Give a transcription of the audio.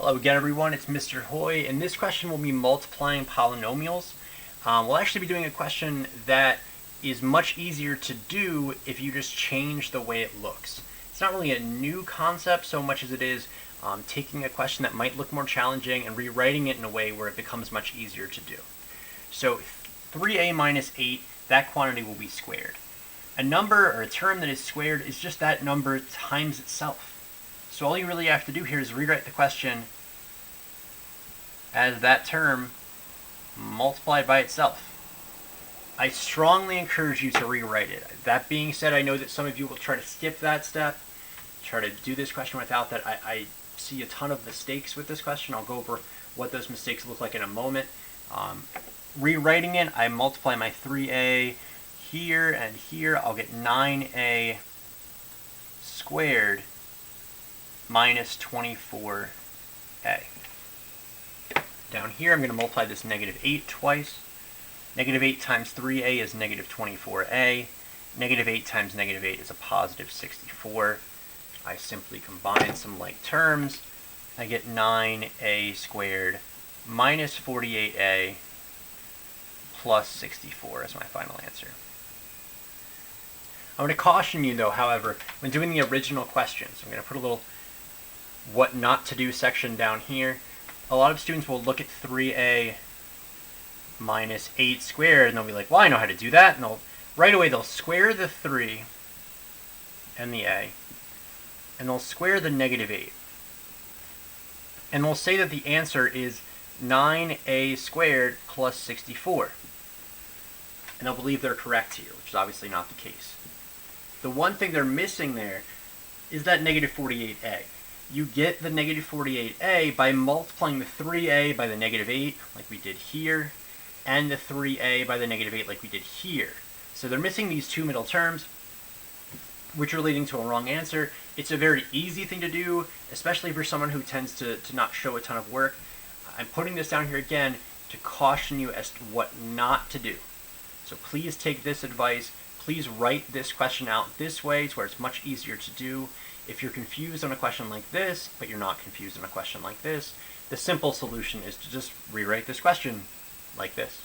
Hello again, everyone. It's Mr. Hoy, and this question will be multiplying polynomials. We'll actually be doing a question that is much easier to do if you just change the way it looks. It's not really a new concept so much as it is taking a question that might look more challenging and rewriting it in a way where it becomes much easier to do. So 3a minus 8, that quantity will be squared. A number or a term that is squared is just that number times itself. So all you really have to do here is rewrite the question as that term multiplied by itself. I strongly encourage you to rewrite it. That being said, I know that some of you will try to skip that step, try to do this question without that. I see a ton of mistakes with this question. I'll go over what those mistakes look like in a moment. Rewriting it, I multiply my 3a here and here. I'll get 9a squared minus 24a. Down here, I'm going to multiply this negative 8 twice. Negative 8 times 3a is negative 24a. Negative 8 times negative 8 is a positive 64. I simply combine some like terms. I get 9a squared minus 48a plus 64 as my final answer. I'm going to caution you, though, however, when doing the original question. So I'm going to put a little what not to do section down here. A lot of students will look at 3a minus 8 squared and they'll be like, well, I know how to do that. And right away they'll square the 3 and the a, and they'll square the negative 8. And they'll say that the answer is 9a squared plus 64. And they'll believe they're correct here, which is obviously not the case. The one thing they're missing there is that negative 48a. You get the negative 48a by multiplying the 3a by the negative 8, like we did here, and the 3a by the negative 8, like we did here. So they're missing these two middle terms, which are leading to a wrong answer. It's a very easy thing to do, especially for someone who tends to not show a ton of work. I'm putting this down here again to caution you as to what not to do. So please take this advice. Please write this question out this way to where it's much easier to do. If you're confused on a question like this, but you're not confused on a question like this, the simple solution is to just rewrite this question like this.